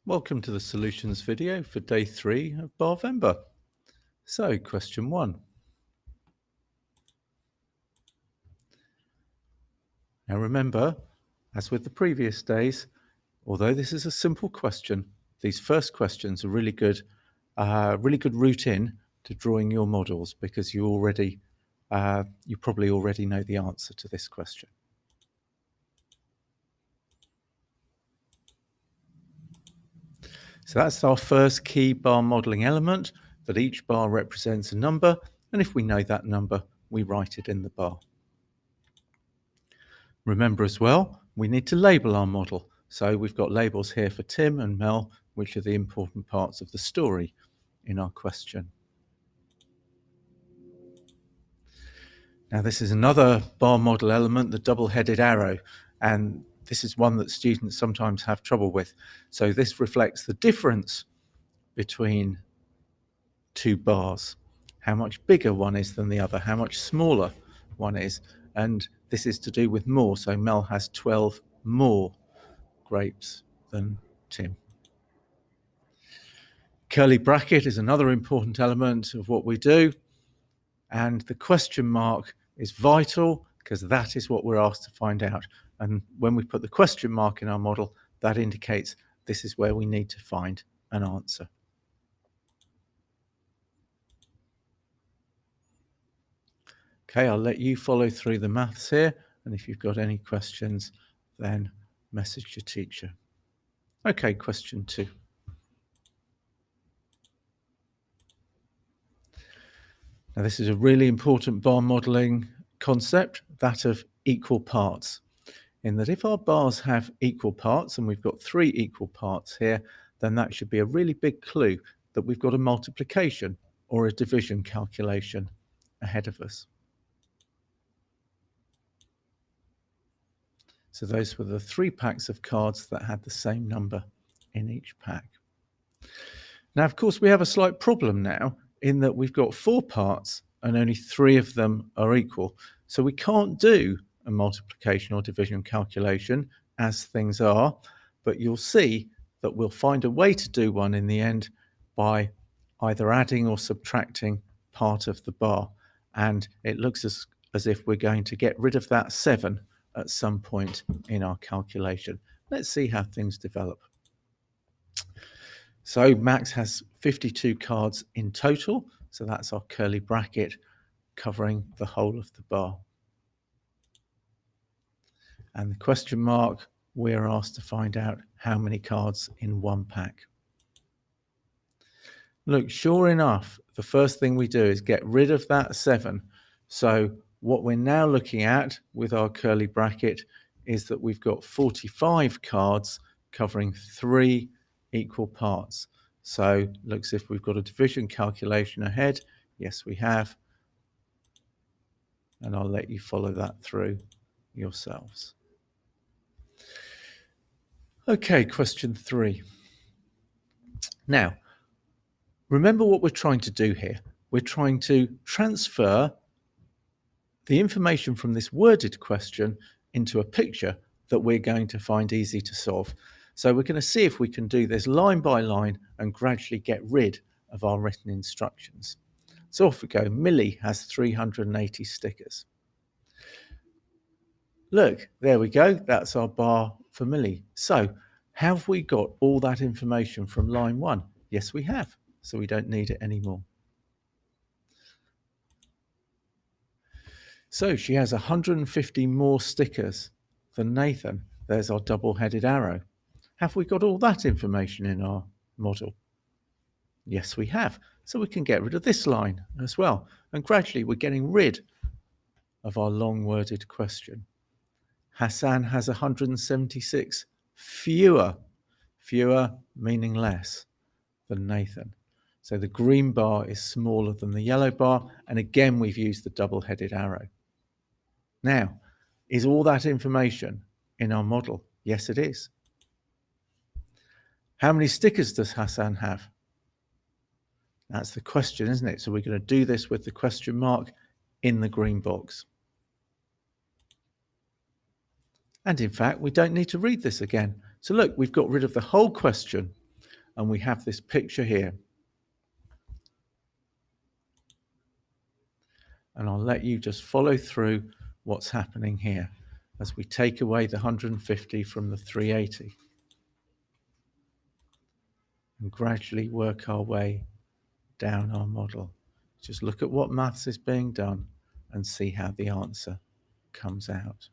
Welcome to the solutions video for day 3 of Barvember. So, question 1. Now remember, as with the previous days, although this is a simple question, these first questions are really good route in to drawing your models because you probably already know the answer to this question. So that's our first key bar modeling element, that each bar represents a number, and if we know that number, we write it in the bar. Remember as well, we need to label our model. So we've got labels here for Tim and Mel, which are the important parts of the story in our question. Now this is another bar model element, the double-headed arrow, and this is one that students sometimes have trouble with. So this reflects the difference between two bars, how much bigger one is than the other, how much smaller one is, and this is to do with more. So Mel has 12 more grapes than Tim. Curly bracket is another important element of what we do, and the question mark is vital because that is what we're asked to find out. And when we put the question mark in our model, that indicates this is where we need to find an answer. Okay, I'll let you follow through the maths here, and if you've got any questions, then message your teacher. Okay, question 2. Now this is a really important bar modeling concept, that of equal parts, in that if our bars have equal parts, and we've got 3 equal parts here, then that should be a really big clue that we've got a multiplication or a division calculation ahead of us. So those were the 3 packs of cards that had the same number in each pack. Now, of course, we have a slight problem now in that we've got 4 parts and only 3 of them are equal. So we can't do a multiplication or division calculation as things are, but you'll see that we'll find a way to do one in the end by either adding or subtracting part of the bar. And it looks as if we're going to get rid of that 7 at some point in our calculation. Let's see how things develop. So Max has 52 cards in total, so that's our curly bracket covering the whole of the bar. And the question mark, we're asked to find out how many cards in one pack. Look, sure enough, the first thing we do is get rid of that 7. So what we're now looking at with our curly bracket is that we've got 45 cards covering 3 equal parts. So looks as if we've got a division calculation ahead. Yes, we have. And I'll let you follow that through yourselves. Okay, question 3. Now, remember what we're trying to do here. We're trying to transfer the information from this worded question into a picture that we're going to find easy to solve. So we're going to see if we can do this line by line and gradually get rid of our written instructions. So off we go. Millie has 380 stickers. Look, there we go. That's our bar for Millie. So have we got all that information from line 1? Yes, we have. So we don't need it anymore. So she has 150 more stickers than Nathan. There's our double-headed arrow. Have we got all that information in our model? Yes, we have. So we can get rid of this line as well. And gradually we're getting rid of our long-worded question. Hassan has 176 fewer meaning less, than Nathan. So the green bar is smaller than the yellow bar. And again, we've used the double-headed arrow. Now, is all that information in our model? Yes, it is. How many stickers does Hassan have? That's the question, isn't it? So we're going to do this with the question mark in the green box. And in fact, we don't need to read this again. So look, we've got rid of the whole question. and we have this picture here. And I'll let you just follow through what's happening here as we take away the 150 from the 380 and gradually work our way down our model. Just look at what maths is being done and see how the answer comes out.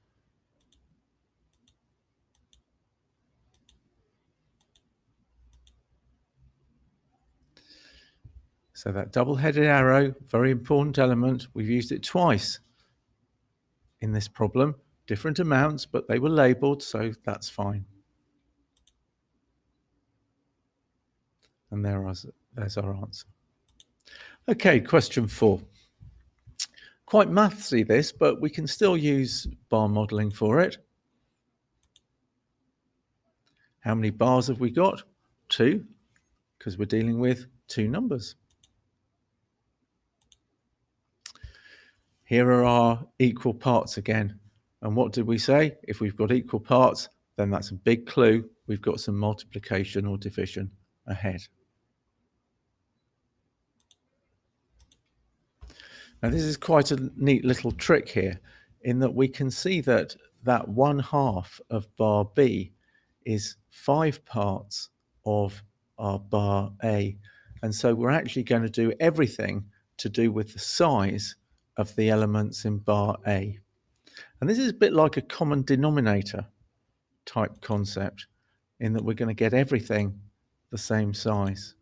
So that double-headed arrow, very important element, we've used it twice in this problem, different amounts, but they were labeled, so that's fine. And there's our answer. Okay, question 4. Quite mathsy this, but we can still use bar modeling for it. How many bars have we got? 2, because we're dealing with 2 numbers. Here are our equal parts again. And what did we say? If we've got equal parts, then that's a big clue. We've got some multiplication or division ahead. Now, this is quite a neat little trick here in that we can see that that 1/2 of bar B is 5 parts of our bar A. And so we're actually going to do everything to do with the size of the elements in bar A. And this is a bit like a common denominator type concept in that we're going to get everything the same size.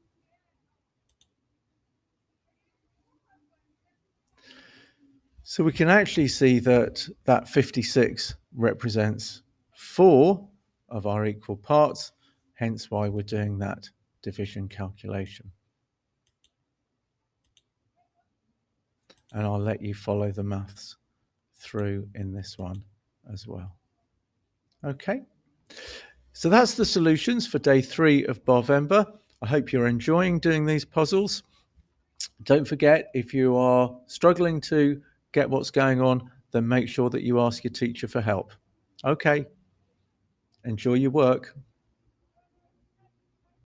So we can actually see that that 56 represents 4 of our equal parts, hence why we're doing that division calculation. And I'll let you follow the maths through in this one as well. Okay, so that's the solutions for day 3 of Barvember. I hope you're enjoying doing these puzzles. Don't forget, if you are struggling to get what's going on, then make sure that you ask your teacher for help. Okay, enjoy your work.